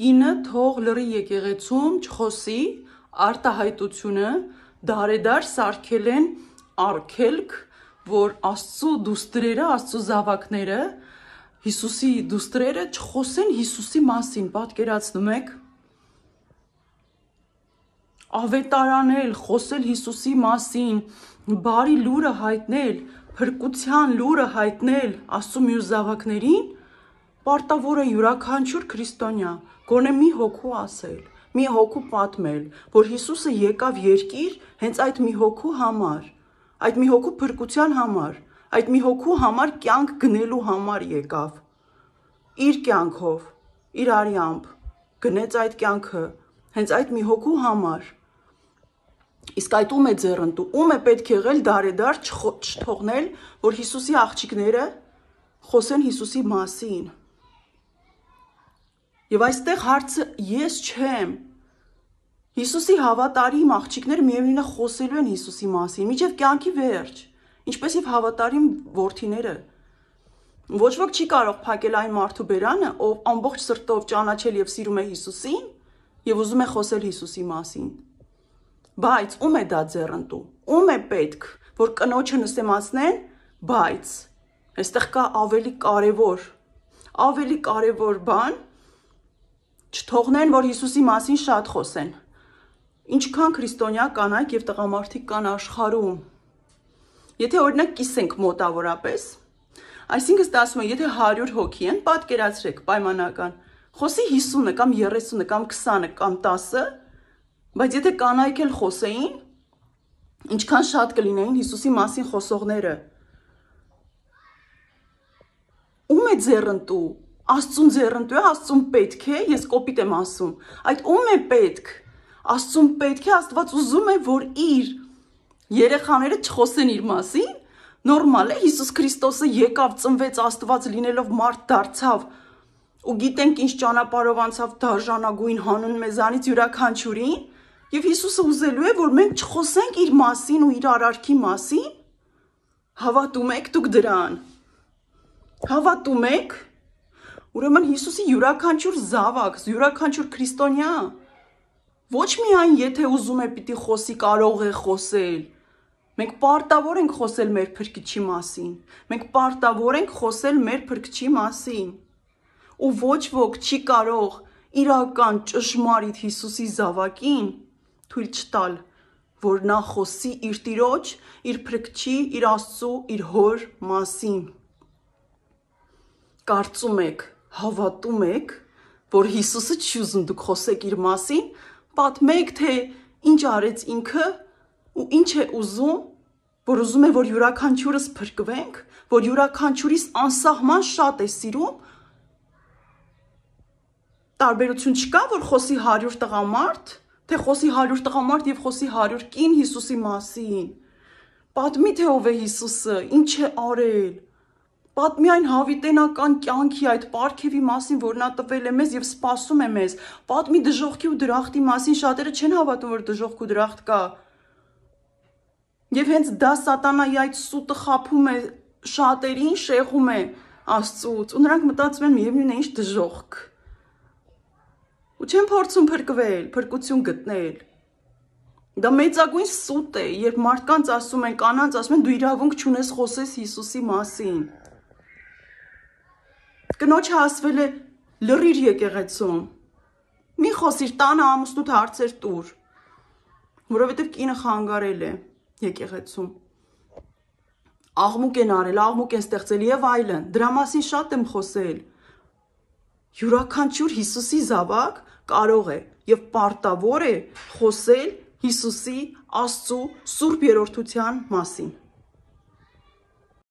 կինը թող լրի եկեղեցում չխոսի արտահայտությունը դարեդար սարքել են արգելք, որ Աստծո դուստրերը, Աստծո զավակները, Հիսուսի դուստրերը չխոսեն Հիսուսի մասին, պատկերացնում եք։ Ավետարանել, խոսել Հիսուսի մասին, բարի լուրը հայտնել, փրկության լուրը հայտնել Աստծո մյուս զավակներին, պարտավոր է յուրաքանչյուր քրիստոնյա գոնե մի հոգու ասել, մի հոգու պատմել, որ Հիսուսը եկավ երկիր հենց այդ մի հոգու համար, այդ մի հոգու փրկության համար, այդ մի հոգու համար կյանք գնելու համար եկավ։ Իր կյանքով, իր արյամբ գնեց այդ կյանքը հենց այդ մի հոգու համար։ Իսկ այդ ում է ձեռնտու, ում է պետք եղել դարեդար չթողնել, որ Հիսուսի աղջիկները խոսեն Հիսուսի մասին։ Եվ այստեղ հարցը ես չեմ։ Հիսուսի հավատարիմ աղջիկները միևնույնն է խոսելու են Հիսուսի մասին, մինչև կյանքի վերջ, ինչպես եւ հավատարիմ որդիները։ Ոչ ոք չի կարող փակել այն մարդու բերանը, ով ամբողջ սրտով ճանաչել եւ սիրում է Հիսուսին եւ ուզում է խոսել Հիսուսի մասին։ Բայց ում է դա ձեռնտու, ում է պետք, որ կնոջը նսեմացնեն, բայց այստեղ կա ավելի կարևոր բան, չթողնեն, որ Հիսուսի մասին շատ խոսեն։ Ինչքան քրիստոնյա կանայք եւ տղամարդիկ կան աշխարհում։ Եթե օրինակ կիսենք մոտավորապես, այսինքն դա ասում է, եթե 100 հոգի են, պատկերացրեք պայմանական, խոսի 50-ը կամ 30-ը կամ 20-ը կամ 10-ը, բայց եթե կանայք էլ խոսեին, ինչքան շատ կլինեին Հիսուսի մասին խոսողները։ Ում է ձեռնտու, Աստծուն ձեռնտու է, Աստծուն պետք է, ես կոպիտ եմ ասում, այդ ում է պետք, Աստծուն պետք է, Աստված ուզում է, որ իր երեխաները չխոսեն իր մասին, նորմալ է, Հիսուս Քրիստոսը եկավ, ծնվեց, Աստված լինելով մարդ դարձավ, ու գիտենք ինչ ճանապարհով անցավ դաժանագույն հանուն մեզանից յուրաքանչյուրին, եւ Հիսուսը ուզելու է, որ մենք չխոսենք իր մասին ու իր արարքի մասին։ Հավատում եք դուք դրան։ Հավատում եք։ Ուրեմն Հիսուսի յուրաքանչյուր զավակ, յուրաքանչյուր քրիստոնյա ոչ միայն եթե ուզում է պիտի խոսի, կարող է խոսել։ Մենք պարտավոր ենք խոսել մեր փրկիչի մասին։ Մենք պարտավոր ենք խոսել մեր փրկչի մասին։ Ու ոչ ոք չի կարող իրական ճշմարիտ Հիսուսի զավակին թույլ չտալ, որ նա խոսի իր Տիրոջ, իր փրկչի, իր Աստծու, իր հոր մասին։ Կարծում եք, հավատում եք, որ Հիսուսը չի ուզում դուք խոսեք իր մասին, պատմեք, թե ինչ արեց ինքը ու ինչ է ուզում, որ ուզում է, որ յուրաքանչյուրս փրկվենք, որ յուրաքանչյուրիս անսահման շատ է սիրում, տարբերություն չկա, որ խոսի 100 տղամարդ, թե խոսի 100 տղամարդ եւ խոսի 100 կին Հիսուսի մասին։ Պատմի, թե ով է Հիսուսը, ինչ է արել։ Պատմի այն հավիտենական կյանքի, այդ պարգևի մասին, որ նա տվել է մեզ եւ սպասում է մեզ։ Պատմի դժոխքի ու դրախտի մասին, շատերը չեն հավատում, որ դժոխք ու դրախտ կա։ Եվ հենց դա սատանայի այդ սուտը խաբում է շատերին, շեղում է Աստծուց, ու նրանք մտածում են միևնույն է ինչ դժոխք։ Ու չեն փորձում փրկվել, փրկություն գտնել։ Դա մեծագույն սուտ է, երբ մարդկանց ասում են, կանանց ասում են, դու իրավունք չունես խոսես Հիսուսի մասին։ Կնոջը ասվել է լռիր եկեղեցում։ Մի խոսիր, տանը ամուսնուդ հարցեր տուր, որովհետև կինը խանգարել է եկեղեցում։ Աղմուկ են արել, աղմուկ են ստեղծել եւ այլն։ Դրա մասին շատ եմ խոսել։ Յուրաքանչյուր Հիսուսի զավակ կարող է եւ պարտավոր է խոսել Հիսուսի Աստծու Սուրբ Երրորդության մասին։